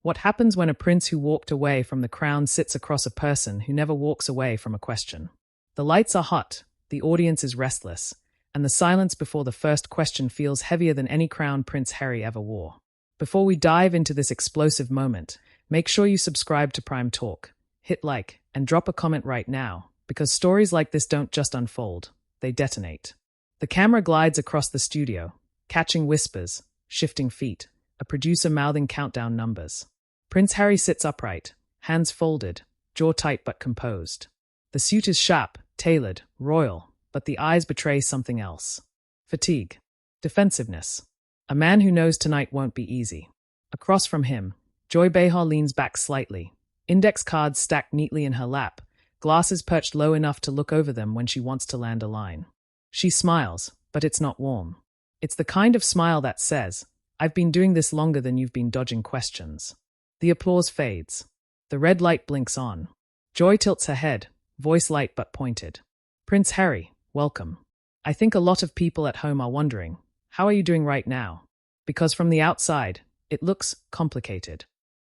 What happens when a prince who walked away from the crown sits across a person who never walks away from a question? The lights are hot, the audience is restless, and the silence before the first question feels heavier than any crown Prince Harry ever wore. Before we dive into this explosive moment, make sure you subscribe to Prime Talk, hit like, and drop a comment right now, because stories like this don't just unfold, they detonate. The camera glides across the studio, catching whispers, shifting feet, a producer mouthing countdown numbers. Prince Harry sits upright, hands folded, jaw tight but composed. The suit is sharp, tailored, royal, but the eyes betray something else. Fatigue. Defensiveness. A man who knows tonight won't be easy. Across from him, Joy Behar leans back slightly, index cards stacked neatly in her lap, glasses perched low enough to look over them when she wants to land a line. She smiles, but it's not warm. It's the kind of smile that says, "I've been doing this longer than you've been dodging questions." The applause fades. The red light blinks on. Joy tilts her head, voice light but pointed. "Prince Harry, welcome. I think a lot of people at home are wondering, how are you doing right now? Because from the outside, it looks complicated."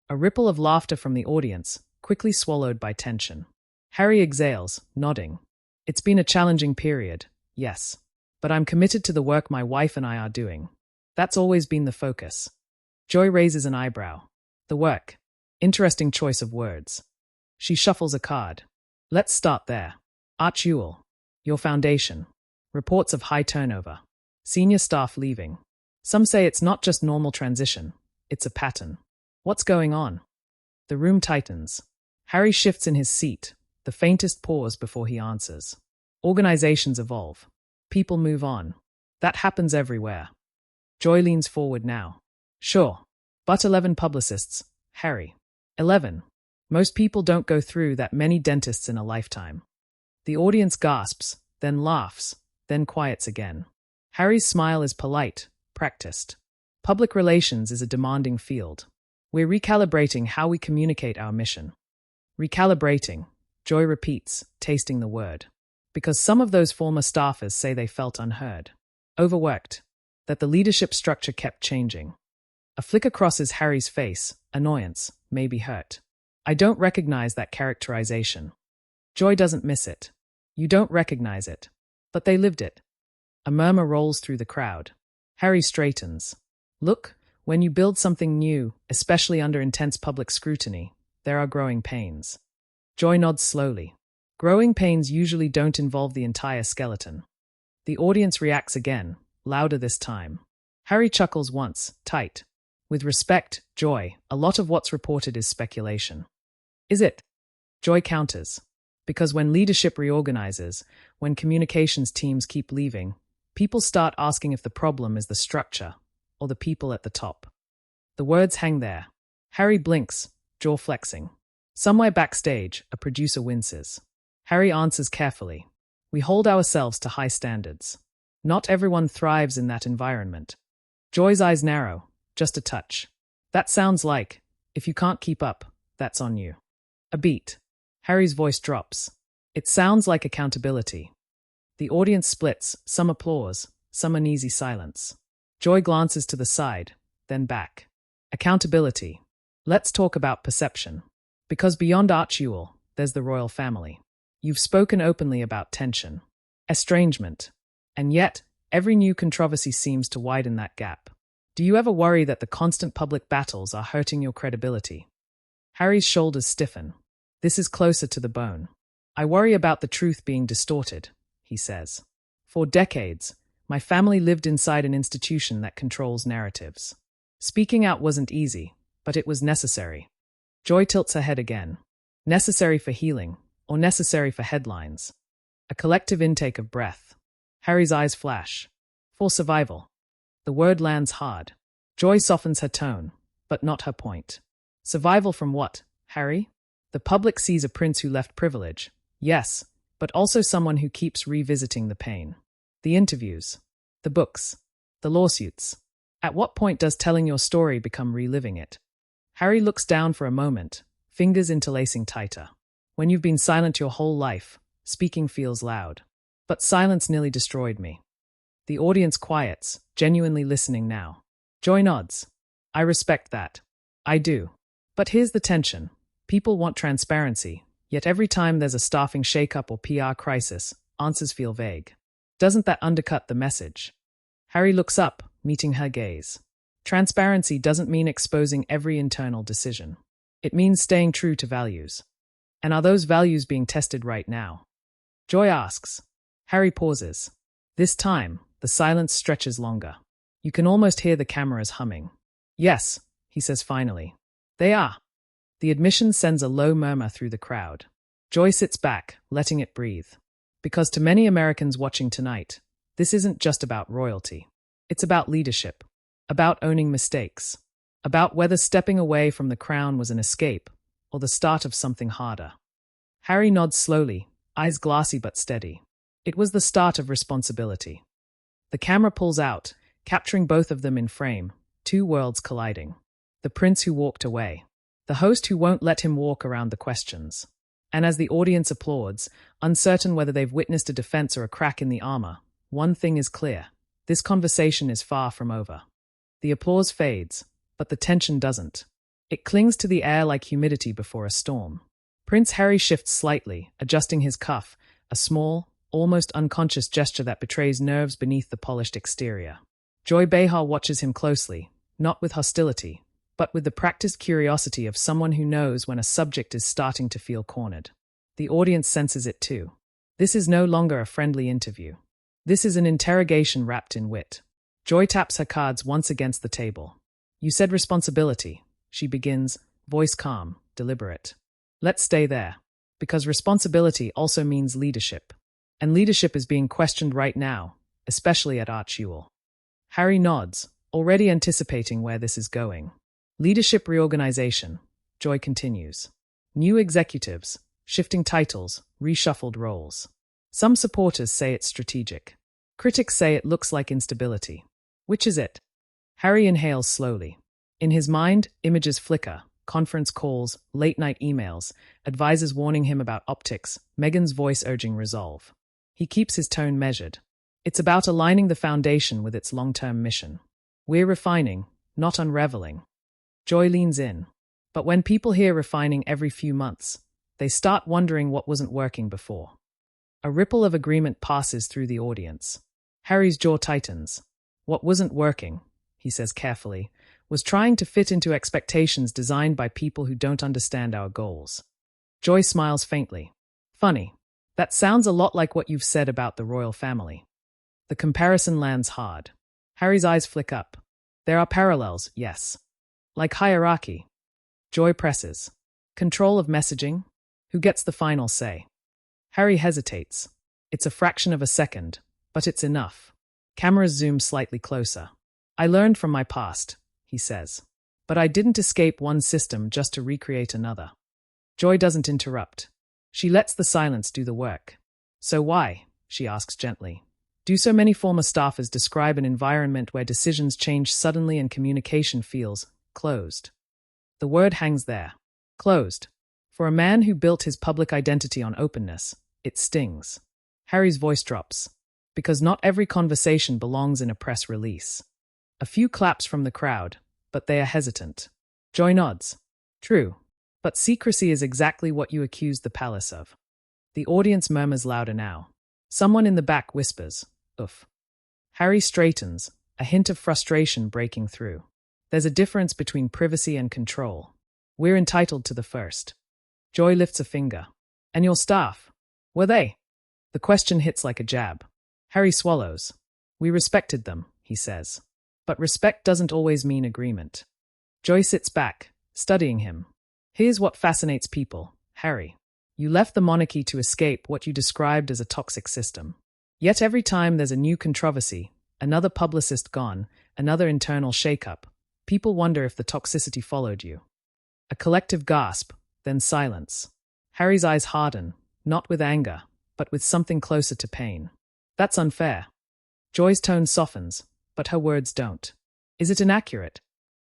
A ripple of laughter from the audience, quickly swallowed by tension. Harry exhales, nodding. "It's been a challenging period, yes. But I'm committed to the work my wife and I are doing. That's always been the focus." Joy raises an eyebrow. "The work. Interesting choice of words." She shuffles a card. "Let's start there. Archewell. Your foundation. Reports of high turnover. Senior staff leaving. Some say it's not just normal transition, it's a pattern. What's going on?" The room tightens. Harry shifts in his seat, the faintest pause before he answers. Organizations evolve. People move on. That happens everywhere. Joy leans forward now. "Sure. But 11 publicists, Harry. 11. Most people don't go through that many dentists in a lifetime." The audience gasps, then laughs, then quiets again. Harry's smile is polite, practiced. Public relations is a demanding field. We're recalibrating how we communicate our mission. Recalibrating, Joy repeats, tasting the word. Because some of those former staffers say they felt unheard. Overworked. That the leadership structure kept changing. A flicker crosses Harry's face, annoyance, maybe hurt. "I don't recognize that characterization." Joy doesn't miss it. "You don't recognize it. But they lived it." A murmur rolls through the crowd. Harry straightens. "Look, when you build something new, especially under intense public scrutiny, there are growing pains." Joy nods slowly. Growing pains usually don't involve the entire skeleton. The audience reacts again, louder this time. Harry chuckles once, tight. "With respect, Joy, a lot of what's reported is speculation." "Is it?" Joy counters. "Because when leadership reorganizes, when communications teams keep leaving, people start asking if the problem is the structure or the people at the top." The words hang there. Harry blinks, jaw flexing. Somewhere backstage, a producer winces. Harry answers carefully. "We hold ourselves to high standards. Not everyone thrives in that environment." Joy's eyes narrow, just a touch. "That sounds like, if you can't keep up, that's on you." A beat. Harry's voice drops. "It sounds like accountability." The audience splits, some applause, some uneasy silence. Joy glances to the side, then back. "Accountability. Let's talk about perception. Because beyond Archewell, there's the royal family. You've spoken openly about tension, estrangement, and yet, every new controversy seems to widen that gap. Do you ever worry that the constant public battles are hurting your credibility?" Harry's shoulders stiffen. This is closer to the bone. "I worry about the truth being distorted," he says. "For decades, my family lived inside an institution that controls narratives. Speaking out wasn't easy, but it was necessary." Joy tilts her head again. Necessary for healing, or necessary for headlines? A collective intake of breath. Harry's eyes flash. "For survival." The word lands hard. Joy softens her tone, but not her point. "Survival from what, Harry?" The public sees a prince who left privilege, yes, but also someone who keeps revisiting the pain. The interviews, the books, the lawsuits. At what point does telling your story become reliving it? Harry looks down for a moment, fingers interlacing tighter. When you've been silent your whole life, speaking feels loud. But silence nearly destroyed me. The audience quiets, genuinely listening now. Joy nods. "I respect that. I do. But here's the tension. People want transparency, yet every time there's a staffing shakeup or PR crisis, answers feel vague. Doesn't that undercut the message? Harry looks up, meeting her gaze. Transparency doesn't mean exposing every internal decision. It means staying true to values. And are those values being tested right now? Joy asks. Harry pauses. This time, the silence stretches longer. You can almost hear the cameras humming. Yes, he says finally. They are. The admission sends a low murmur through the crowd. Joy sits back, letting it breathe. Because to many Americans watching tonight, this isn't just about royalty. It's about leadership, about owning mistakes, about whether stepping away from the crown was an escape or the start of something harder. Harry nods slowly, eyes glassy but steady. It was the start of responsibility. The camera pulls out, capturing both of them in frame, two worlds colliding. The prince who walked away, the host who won't let him walk around the questions. And as the audience applauds, uncertain whether they've witnessed a defense or a crack in the armor, one thing is clear. This conversation is far from over. The applause fades, but the tension doesn't. It clings to the air like humidity before a storm. Prince Harry shifts slightly, adjusting his cuff, a small, almost unconscious gesture that betrays nerves beneath the polished exterior. Joy Behar watches him closely, not with hostility, but with the practiced curiosity of someone who knows when a subject is starting to feel cornered. The audience senses it too. This is no longer a friendly interview. This is an interrogation wrapped in wit. Joy taps her cards once against the table. You said responsibility, she begins, voice calm, deliberate. Let's stay there, because responsibility also means leadership. And leadership is being questioned right now, especially at Archewell. Harry nods, already anticipating where this is going. Leadership reorganization, Joy continues. New executives, shifting titles, reshuffled roles. Some supporters say it's strategic. Critics say it looks like instability. Which is it? Harry inhales slowly. In his mind, images flicker, conference calls, late-night emails, advisors warning him about optics, Meghan's voice urging resolve. He keeps his tone measured. It's about aligning the foundation with its long-term mission. We're refining, not unraveling. Joy leans in. But when people hear refining every few months, they start wondering what wasn't working before. A ripple of agreement passes through the audience. Harry's jaw tightens. What wasn't working, he says carefully, was trying to fit into expectations designed by people who don't understand our goals. Joy smiles faintly. Funny. That sounds a lot like what you've said about the royal family. The comparison lands hard. Harry's eyes flick up. There are parallels, yes. Like hierarchy. Joy presses. Control of messaging? Who gets the final say? Harry hesitates. It's a fraction of a second, but it's enough. Cameras zoom slightly closer. I learned from my past, he says. But I didn't escape one system just to recreate another. Joy doesn't interrupt. She lets the silence do the work. So why, she asks gently, do so many former staffers describe an environment where decisions change suddenly and communication feels closed? The word hangs there. Closed. For a man who built his public identity on openness, it stings. Harry's voice drops. Because not every conversation belongs in a press release. A few claps from the crowd, but they are hesitant. Joy nods. True. But secrecy is exactly what you accused the palace of. The audience murmurs louder now. Someone in the back whispers, "Oof." Harry straightens, a hint of frustration breaking through. There's a difference between privacy and control. We're entitled to the first. Joy lifts a finger. And your staff? Were they? The question hits like a jab. Harry swallows. We respected them, he says. But respect doesn't always mean agreement. Joy sits back, studying him. Here's what fascinates people, Harry. You left the monarchy to escape what you described as a toxic system. Yet every time there's a new controversy, another publicist gone, another internal shakeup, people wonder if the toxicity followed you. A collective gasp, then silence. Harry's eyes harden, not with anger, but with something closer to pain. That's unfair. Joy's tone softens, but her words don't. Is it inaccurate?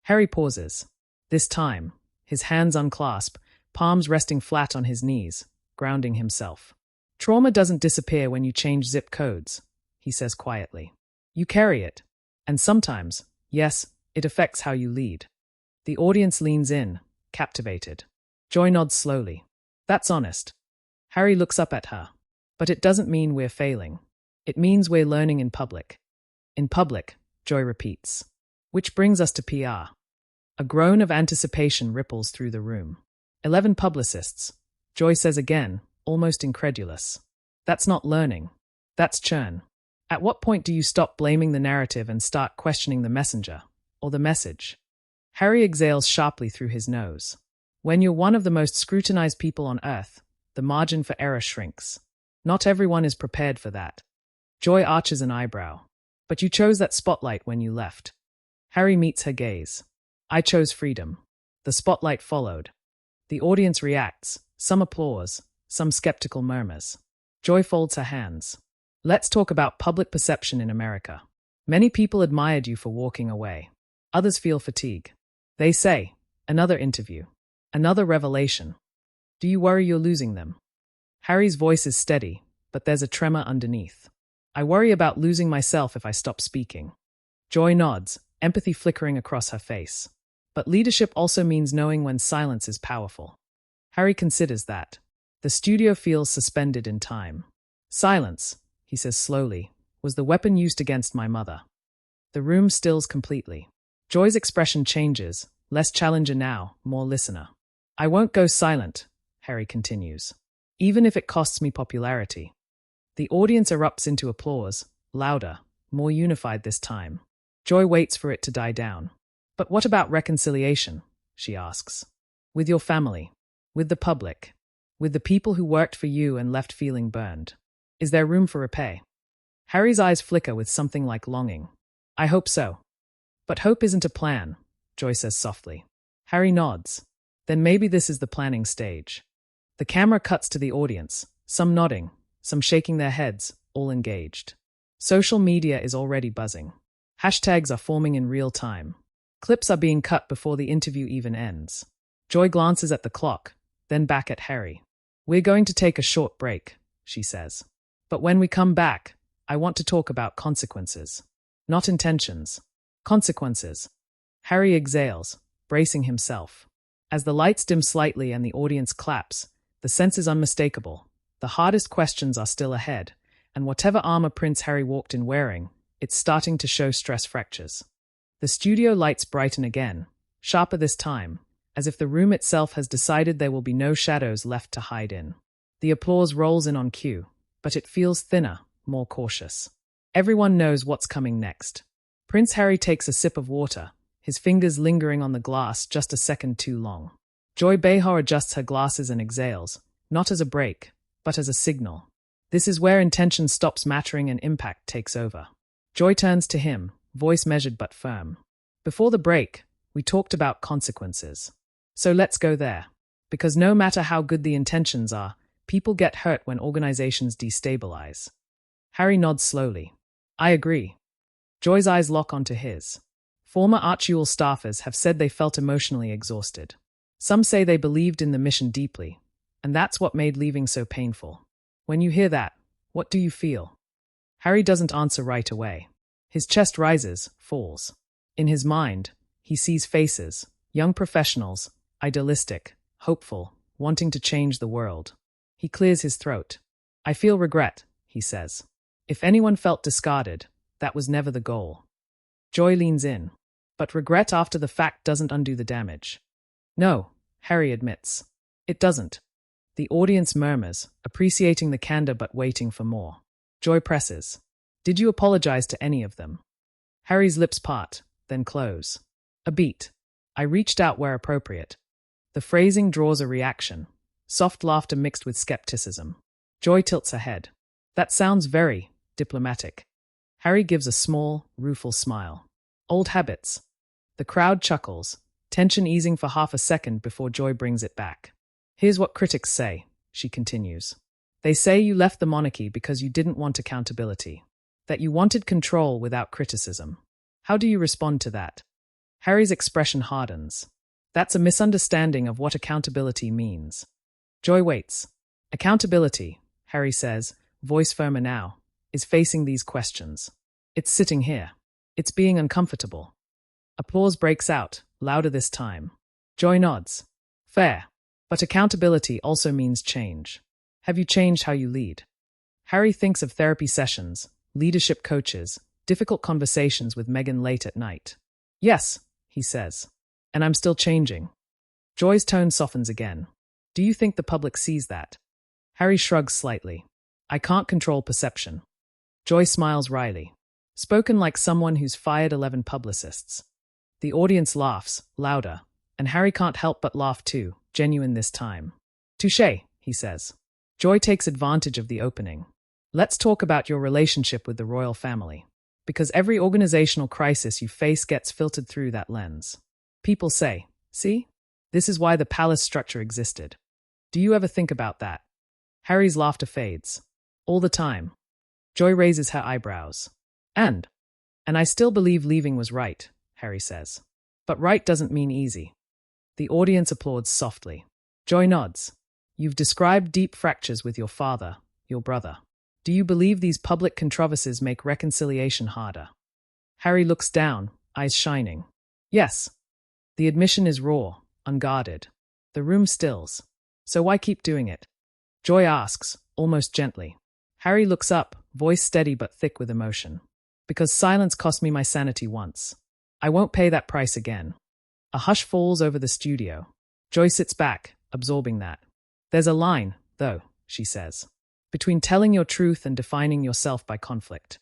Harry pauses. This time, his hands unclasp, palms resting flat on his knees, grounding himself. Trauma doesn't disappear when you change zip codes, he says quietly. You carry it. And sometimes, yes, it affects how you lead. The audience leans in, captivated. Joy nods slowly. That's honest. Harry looks up at her. But it doesn't mean we're failing. It means we're learning in public. In public, Joy repeats. Which brings us to PR. A groan of anticipation ripples through the room. 11 publicists. Joy says again, almost incredulous. That's not learning. That's churn. At what point do you stop blaming the narrative and start questioning the messenger, or the message? Harry exhales sharply through his nose. When you're one of the most scrutinized people on Earth, the margin for error shrinks. Not everyone is prepared for that. Joy arches an eyebrow. But you chose that spotlight when you left. Harry meets her gaze. I chose freedom. The spotlight followed. The audience reacts, some applause, some skeptical murmurs. Joy folds her hands. Let's talk about public perception in America. Many people admired you for walking away. Others feel fatigue. They say, another interview. Another revelation. Do you worry you're losing them? Harry's voice is steady, but there's a tremor underneath. I worry about losing myself if I stop speaking. Joy nods, empathy flickering across her face. But leadership also means knowing when silence is powerful. Harry considers that. The studio feels suspended in time. Silence, he says slowly, was the weapon used against my mother. The room stills completely. Joy's expression changes, less challenger now, more listener. I won't go silent, Harry continues. Even if it costs me popularity. The audience erupts into applause, louder, more unified this time. Joy waits for it to die down. But what about reconciliation? She asks. With your family, with the public, with the people who worked for you and left feeling burned. Is there room for repay? Harry's eyes flicker with something like longing. I hope so. But hope isn't a plan, Joy says softly. Harry nods. Then maybe this is the planning stage. The camera cuts to the audience, some nodding, some shaking their heads, all engaged. Social media is already buzzing. Hashtags are forming in real time. Clips are being cut before the interview even ends. Joy glances at the clock, then back at Harry. We're going to take a short break, she says. But when we come back, I want to talk about consequences. Not intentions. Consequences. Harry exhales, bracing himself. As the lights dim slightly and the audience claps, the sense is unmistakable. The hardest questions are still ahead, and whatever armor Prince Harry walked in wearing, it's starting to show stress fractures. The studio lights brighten again, sharper this time, as if the room itself has decided there will be no shadows left to hide in. The applause rolls in on cue, but it feels thinner, more cautious. Everyone knows what's coming next. Prince Harry takes a sip of water, his fingers lingering on the glass just a second too long. Joy Behar adjusts her glasses and exhales, not as a break, but as a signal. This is where intention stops mattering and impact takes over. Joy turns to him, voice measured but firm. Before the break, we talked about consequences. So let's go there. Because no matter how good the intentions are, people get hurt when organizations destabilize. Harry nods slowly. I agree. Joy's eyes lock onto his. Former Archewell staffers have said they felt emotionally exhausted. Some say they believed in the mission deeply, and that's what made leaving so painful. When you hear that, what do you feel? Harry doesn't answer right away. His chest rises, falls. In his mind, he sees faces, young professionals, idealistic, hopeful, wanting to change the world. He clears his throat. I feel regret, he says. If anyone felt discarded, that was never the goal. Joy leans in. But regret after the fact doesn't undo the damage. No, Harry admits. It doesn't. The audience murmurs, appreciating the candor but waiting for more. Joy presses. Did you apologize to any of them? Harry's lips part, then close. A beat. I reached out where appropriate. The phrasing draws a reaction. Soft laughter mixed with skepticism. Joy tilts her head. That sounds very diplomatic. Harry gives a small, rueful smile. Old habits. The crowd chuckles, tension easing for half a second before Joy brings it back. Here's what critics say, she continues. They say you left the monarchy because you didn't want accountability. That you wanted control without criticism. How do you respond to that? Harry's expression hardens. That's a misunderstanding of what accountability means. Joy waits. Accountability, Harry says, voice firmer now, is facing these questions. It's sitting here. It's being uncomfortable. Applause breaks out, louder this time. Joy nods. Fair. But accountability also means change. Have you changed how you lead? Harry thinks of therapy sessions, leadership coaches, difficult conversations with Meghan late at night. Yes, he says. And I'm still changing. Joy's tone softens again. Do you think the public sees that? Harry shrugs slightly. I can't control perception. Joy smiles wryly. Spoken like someone who's fired 11 publicists. The audience laughs, louder, and Harry can't help but laugh too, genuine this time. Touché, he says. Joy takes advantage of the opening. Let's talk about your relationship with the royal family. Because every organizational crisis you face gets filtered through that lens. People say, see? This is why the palace structure existed. Do you ever think about that? Harry's laughter fades. All the time. Joy raises her eyebrows. And I still believe leaving was right, Harry says. But right doesn't mean easy. The audience applauds softly. Joy nods. You've described deep fractures with your father, your brother. Do you believe these public controversies make reconciliation harder? Harry looks down, eyes shining. Yes. The admission is raw, unguarded. The room stills. So why keep doing it? Joy asks, almost gently. Harry looks up, voice steady but thick with emotion. Because silence cost me my sanity once. I won't pay that price again. A hush falls over the studio. Joy sits back, absorbing that. There's a line, though, she says, between telling your truth and defining yourself by conflict.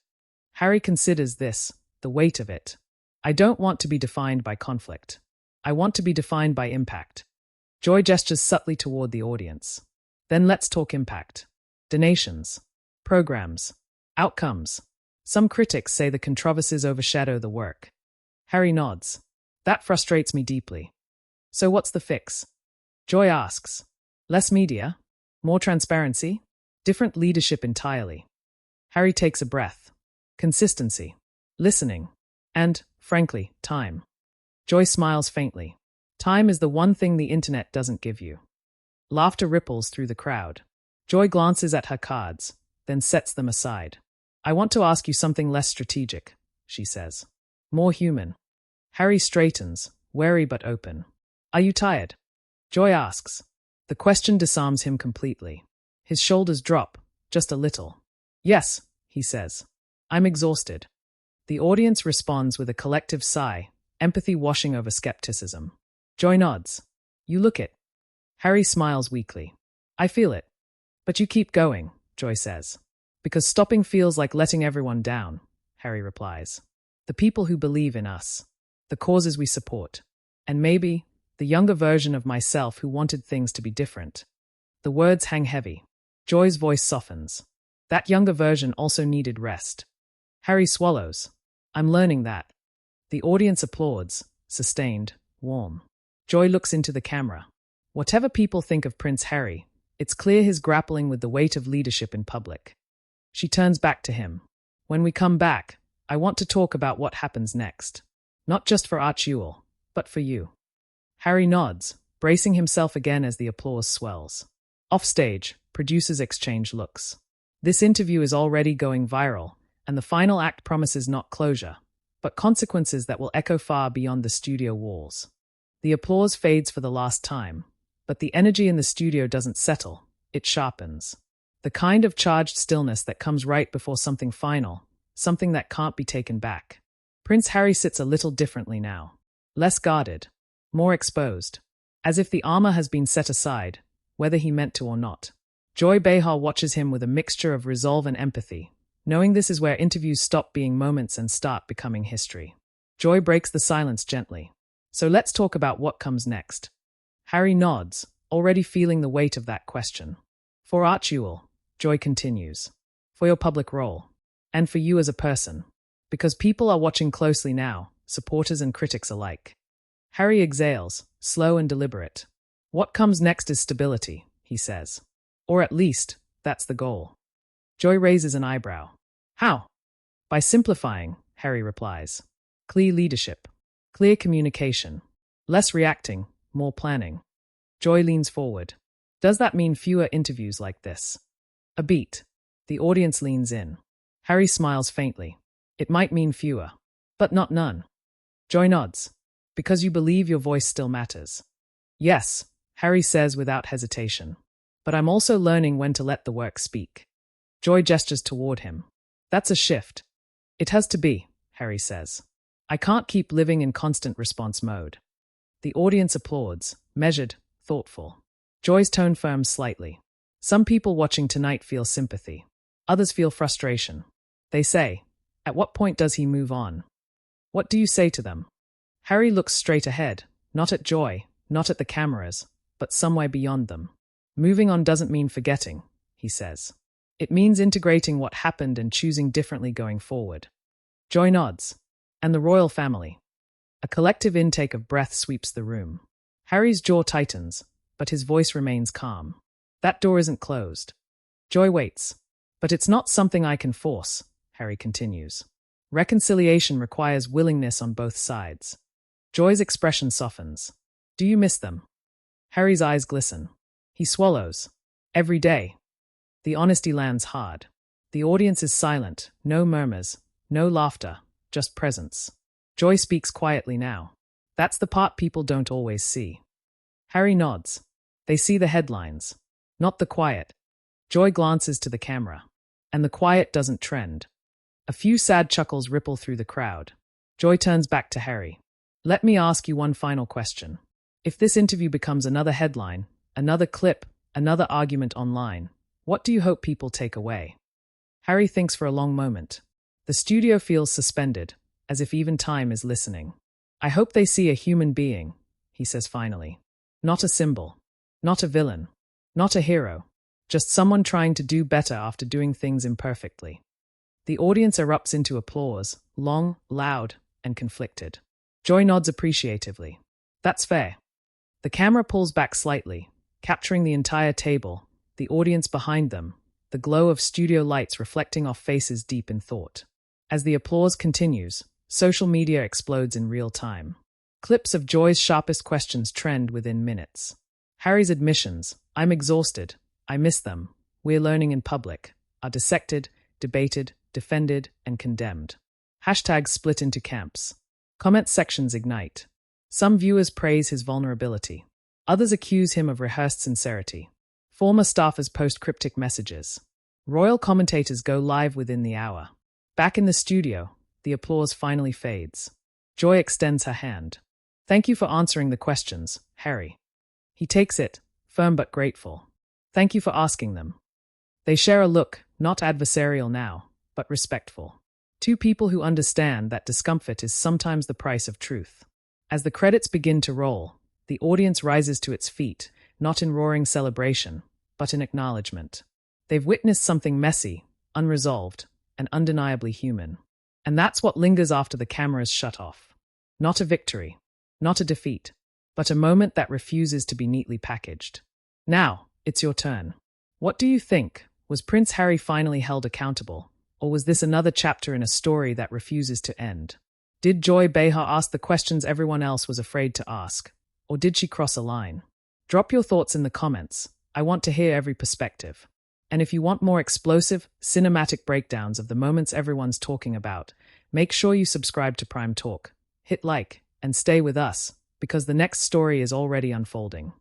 Harry considers this, the weight of it. I don't want to be defined by conflict. I want to be defined by impact. Joy gestures subtly toward the audience. Then let's talk impact. Donations. Programs. Outcomes. Some critics say the controversies overshadow the work. Harry nods. That frustrates me deeply. So what's the fix? Joy asks. Less media? More transparency? Different leadership entirely. Harry takes a breath. Consistency. Listening. And, frankly, time. Joy smiles faintly. Time is the one thing the internet doesn't give you. Laughter ripples through the crowd. Joy glances at her cards, then sets them aside. I want to ask you something less strategic, she says. More human. Harry straightens, wary but open. Are you tired? Joy asks. The question disarms him completely. His shoulders drop, just a little. Yes, he says. I'm exhausted. The audience responds with a collective sigh, empathy washing over skepticism. Joy nods. You look it. Harry smiles weakly. I feel it. But you keep going, Joy says. Because stopping feels like letting everyone down, Harry replies. The people who believe in us. The causes we support. And maybe, the younger version of myself who wanted things to be different. The words hang heavy. Joy's voice softens. That younger version also needed rest. Harry swallows. I'm learning that. The audience applauds, sustained, warm. Joy looks into the camera. Whatever people think of Prince Harry, it's clear he's grappling with the weight of leadership in public. She turns back to him. When we come back, I want to talk about what happens next. Not just for Archewell, but for you. Harry nods, bracing himself again as the applause swells. Offstage, producers exchange looks. This interview is already going viral, and the final act promises not closure, but consequences that will echo far beyond the studio walls. The applause fades for the last time, but the energy in the studio doesn't settle, it sharpens. The kind of charged stillness that comes right before something final, something that can't be taken back. Prince Harry sits a little differently now. Less guarded, more exposed, as if the armor has been set aside, whether he meant to or not. Joy Behar watches him with a mixture of resolve and empathy, knowing this is where interviews stop being moments and start becoming history. Joy breaks the silence gently. So let's talk about what comes next. Harry nods, already feeling the weight of that question. For Archewell, Joy continues. For your public role. And for you as a person. Because people are watching closely now, supporters and critics alike. Harry exhales, slow and deliberate. What comes next is stability, he says. Or at least, that's the goal. Joy raises an eyebrow. How? By simplifying, Harry replies. Clear leadership. Clear communication. Less reacting, more planning. Joy leans forward. Does that mean fewer interviews like this? A beat. The audience leans in. Harry smiles faintly. It might mean fewer. But not none. Joy nods. Because you believe your voice still matters. Yes, Harry says without hesitation. But I'm also learning when to let the work speak. Joy gestures toward him. That's a shift. It has to be, Harry says. I can't keep living in constant response mode. The audience applauds, measured, thoughtful. Joy's tone firms slightly. Some people watching tonight feel sympathy. Others feel frustration. They say, at what point does he move on? What do you say to them? Harry looks straight ahead, not at Joy, not at the cameras, but somewhere beyond them. Moving on doesn't mean forgetting, he says. It means integrating what happened and choosing differently going forward. Joy nods. And the royal family. A collective intake of breath sweeps the room. Harry's jaw tightens, but his voice remains calm. That door isn't closed. Joy waits. But it's not something I can force, Harry continues. Reconciliation requires willingness on both sides. Joy's expression softens. Do you miss them? Harry's eyes glisten. He swallows. Every day. The honesty lands hard. The audience is silent, no murmurs, no laughter, just presence. Joy speaks quietly now. That's the part people don't always see. Harry nods. They see the headlines, not the quiet. Joy glances to the camera. And the quiet doesn't trend. A few sad chuckles ripple through the crowd. Joy turns back to Harry. Let me ask you one final question. If this interview becomes another headline, another clip, another argument online, what do you hope people take away? Harry thinks for a long moment. The studio feels suspended, as if even time is listening. I hope they see a human being, he says finally. Not a symbol. Not a villain. Not a hero. Just someone trying to do better after doing things imperfectly. The audience erupts into applause, long, loud, and conflicted. Joy nods appreciatively. That's fair. The camera pulls back slightly, capturing the entire table, the audience behind them, the glow of studio lights reflecting off faces deep in thought. As the applause continues, social media explodes in real time. Clips of Joy's sharpest questions trend within minutes. Harry's admissions, I'm exhausted, I miss them, we're learning in public, are dissected, debated, defended, and condemned. Hashtags split into camps. Comment sections ignite. Some viewers praise his vulnerability. Others accuse him of rehearsed sincerity. Former staffers post cryptic messages. Royal commentators go live within the hour. Back in the studio, the applause finally fades. Joy extends her hand. Thank you for answering the questions, Harry. He takes it, firm but grateful. Thank you for asking them. They share a look, not adversarial now, but respectful. Two people who understand that discomfort is sometimes the price of truth. As the credits begin to roll, the audience rises to its feet, not in roaring celebration, but in acknowledgement. They've witnessed something messy, unresolved, and undeniably human. And that's what lingers after the cameras shut off. Not a victory, not a defeat, but a moment that refuses to be neatly packaged. Now, it's your turn. What do you think? Was Prince Harry finally held accountable? Or was this another chapter in a story that refuses to end? Did Joy Behar ask the questions everyone else was afraid to ask? Or did she cross a line? Drop your thoughts in the comments. I want to hear every perspective. And if you want more explosive, cinematic breakdowns of the moments everyone's talking about, make sure you subscribe to Prime Talk, hit like, and stay with us, because the next story is already unfolding.